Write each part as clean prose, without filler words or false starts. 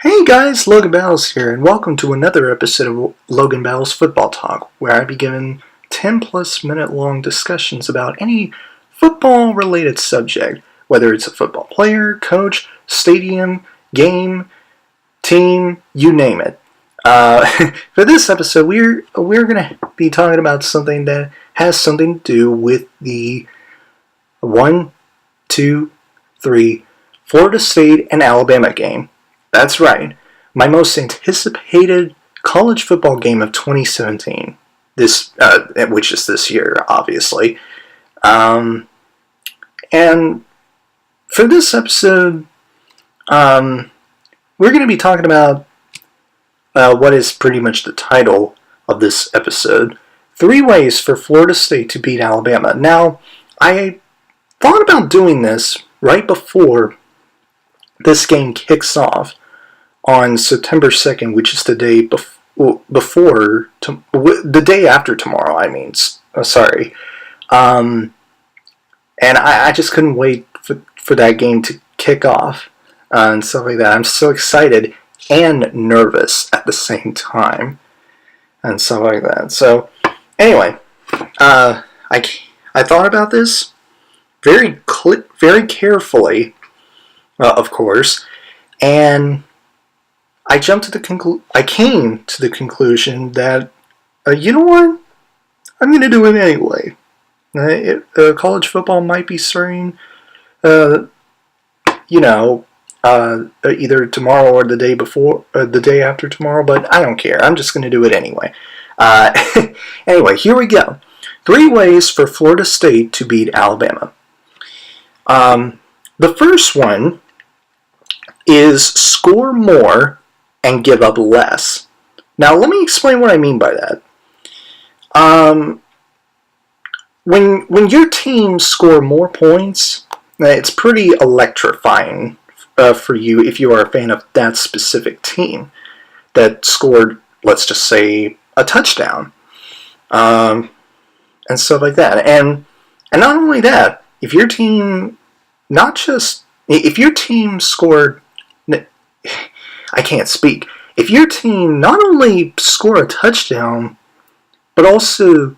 Hey guys, Logan Battles here, and welcome to another episode of Logan Battles Football Talk, where I be given 10 plus minute long discussions about any football related subject, whether it's a football player, coach, stadium, game, team, you name it. For this episode, we're going to be talking about something that has something to do with the 1, 2, 3 Florida State and Alabama game. That's right, my most anticipated college football game of 2017. Which is this year, obviously. And for this episode, we're going to be talking about what is pretty much the title of this episode: 3 ways for Florida State to beat Alabama. Now, I thought about doing this right before this game kicks off on September 2nd, which is the day the day after tomorrow, sorry. And I just couldn't wait for that game to kick off and stuff like that. I'm so excited and nervous at the same time and stuff like that. So, anyway, I thought about this very carefully, of course, and I came to the conclusion that, you know what? I'm going to do it anyway. College football might be starting, either tomorrow or the day before, the day after tomorrow, but I don't care. I'm just going to do it anyway. Anyway, here we go. 3 ways for Florida State to beat Alabama. The first one is score more and give up less. Now, let me explain what I mean by that. When your team score more points, it's pretty electrifying for you if you are a fan of that specific team that scored, let's just say, a touchdown, and stuff like that. And not only that, if your team scored, I can't speak. If your team not only score a touchdown, but also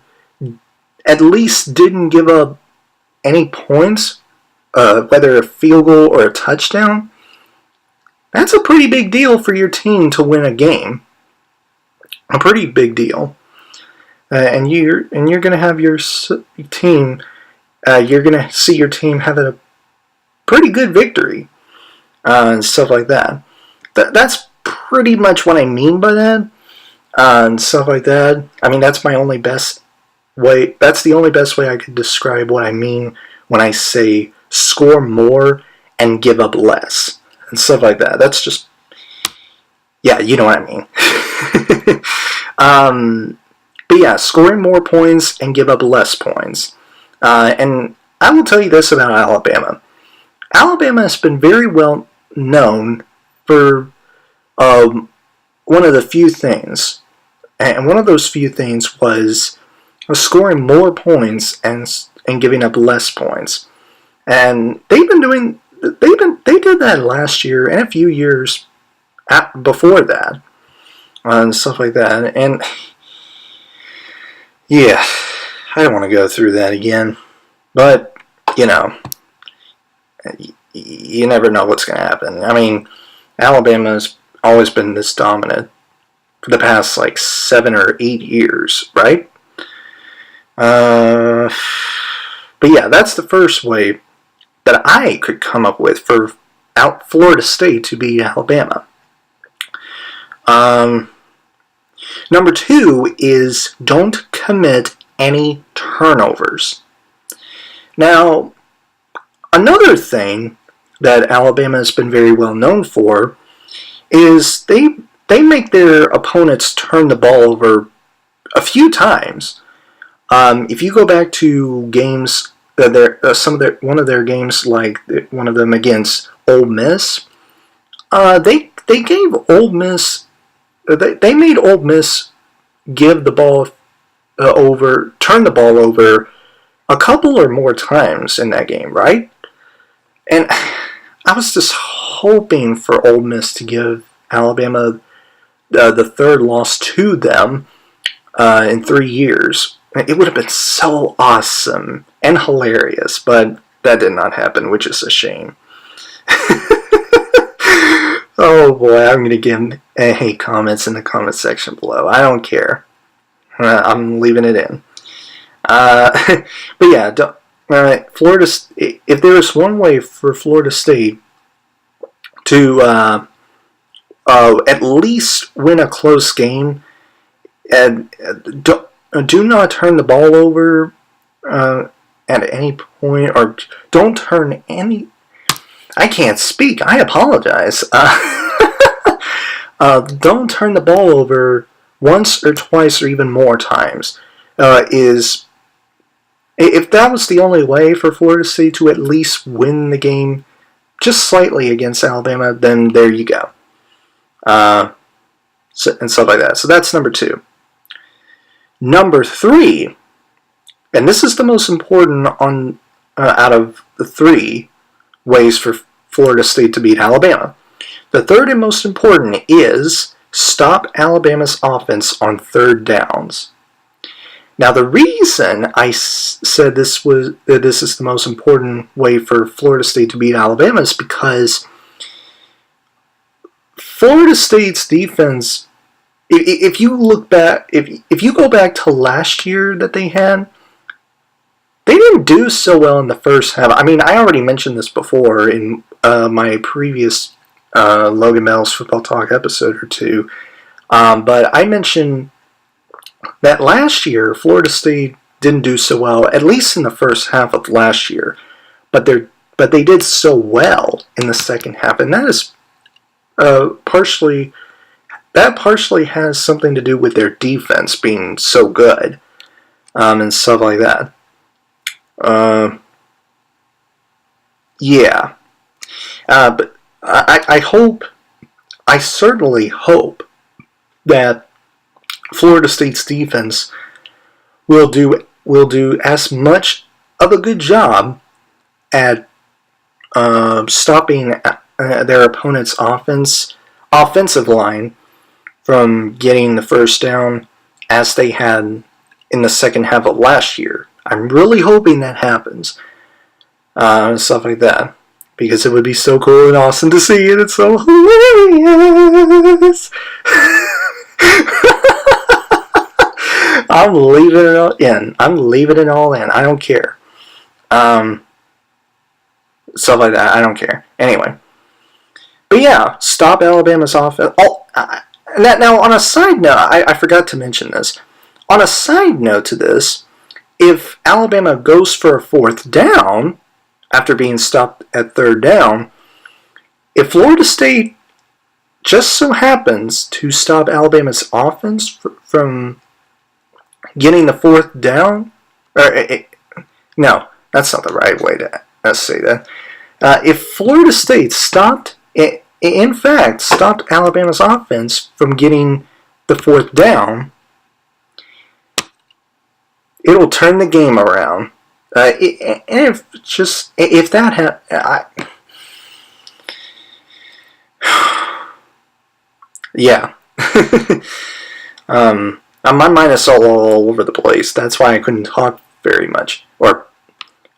at least didn't give up any points, whether a field goal or a touchdown, that's a pretty big deal for your team to win a game. A pretty big deal. And you're going to have your team, you're going to see your team having a pretty good victory, and stuff like that. That's pretty much what I mean by that, and stuff like that. I mean, that's the only best way I could describe what I mean when I say score more and give up less, and stuff like that. That's just, yeah, you know what I mean. But yeah, scoring more points and give up less points. And I will tell you this about Alabama. Alabama has been very well known for one of the few things, and one of those few things was scoring more points and giving up less points. And they did that last year and a few years before that, and stuff like that. And yeah, I don't want to go through that again, but you never know what's going to happen. I mean, Alabama's always been this dominant for the past 7 or 8 years, right? But yeah, that's the first way that I could come up with for Florida State to beat Alabama. Number 2 is don't commit any turnovers. Now, another thing that Alabama has been very well known for is they make their opponents turn the ball over a few times. If you go back to games, one of their games, like one of them against Ole Miss, they gave Ole Miss, they made Ole Miss give the ball turn the ball over a couple or more times in that game, right? And I was just hoping for Ole Miss to give Alabama the third loss to them in 3 years. It would have been so awesome and hilarious, but that did not happen, which is a shame. Oh boy, I'm going to give hate comments in the comment section below. I don't care. I'm leaving it in. But yeah, Florida. If there is one way for Florida State to at least win a close game, and do not turn the ball over at any point, or don't turn any. I can't speak. I apologize. Don't turn the ball over once or twice or even more times. If that was the only way for Florida State to at least win the game just slightly against Alabama, then there you go. And stuff like that. So that's number 2. Number 3, and this is the most important out of the 3 ways for Florida State to beat Alabama. The third and most important is stop Alabama's offense on third downs. Now, the reason I said this is the most important way for Florida State to beat Alabama is because Florida State's defense, if you look back, if you go back to last year that they didn't do so well in the first half. I mean, I already mentioned this before in my previous Logan Battles Football Talk episode or 2, but I mentioned that last year Florida State didn't do so well, at least in the first half of last year, but they did so well in the second half, and that is partially has something to do with their defense being so good, and stuff like that. Yeah. But I certainly hope that Florida State's defense will do as much of a good job at stopping their opponent's offensive line from getting the first down as they had in the second half of last year. I'm really hoping that happens. Stuff like that. Because it would be so cool and awesome to see, and it's so hilarious. I'm leaving it all in. I don't care. Stuff like that. I don't care. Anyway. But yeah, stop Alabama's offense. Now, on a side note, I forgot to mention this. On a side note to this, if Alabama goes for a fourth down after being stopped at third down, if Florida State just so happens to stop Alabama's offense from getting the fourth down, no, that's not the right way to say that. If Florida State stopped Alabama's offense from getting the fourth down, it'll turn the game around. If that happens, yeah. My mind is all over the place. That's why I couldn't talk very much, or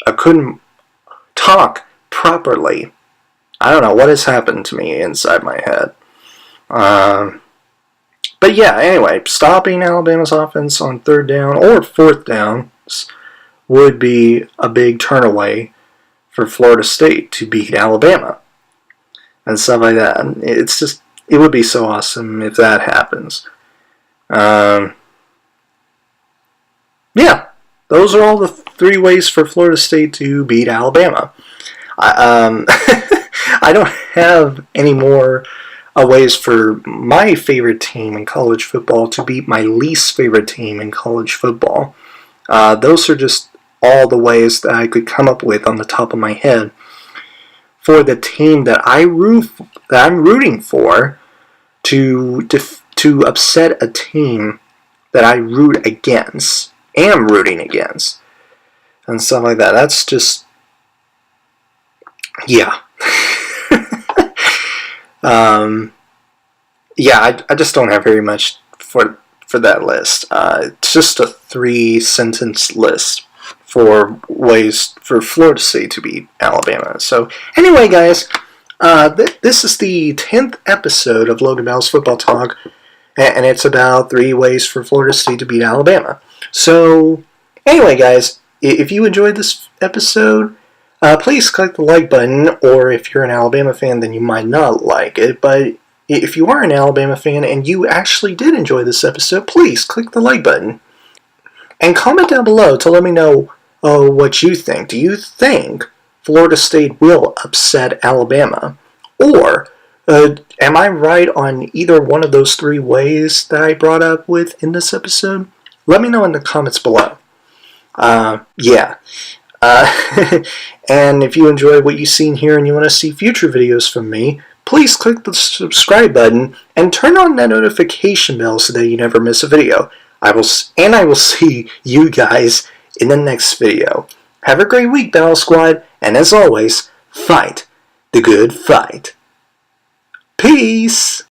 I couldn't talk properly. I don't know what has happened to me inside my head. But yeah, anyway, stopping Alabama's offense on third down or fourth downs would be a big turnaway for Florida State to beat Alabama and stuff like that. It would be so awesome if that happens. Yeah, those are all the 3 ways for Florida State to beat Alabama. I don't have any more ways for my favorite team in college football to beat my least favorite team in college football. Those are just all the ways that I could come up with on the top of my head for the team that I'm rooting for to upset a team that I am rooting against, and stuff like that. That's just, yeah. yeah, I just don't have very much for that list. It's just a 3-sentence list for ways for Florida State to beat Alabama. So anyway, guys, this is the 10th episode of Logan Battles Football Talk, and it's about 3 ways for Florida State to beat Alabama. So anyway, guys, if you enjoyed this episode, please click the like button, or if you're an Alabama fan, then you might not like it, but if you are an Alabama fan and you actually did enjoy this episode, please click the like button. And comment down below to let me know what you think. Do you think Florida State will upset Alabama? Or am I right on either one of those 3 ways that I brought up in this episode? Let me know in the comments below. Yeah. And if you enjoyed what you've seen here and you want to see future videos from me, please click the subscribe button and turn on that notification bell so that you never miss a video. I will see you guys in the next video. Have a great week, Battle Squad, and as always, fight the good fight. Peace!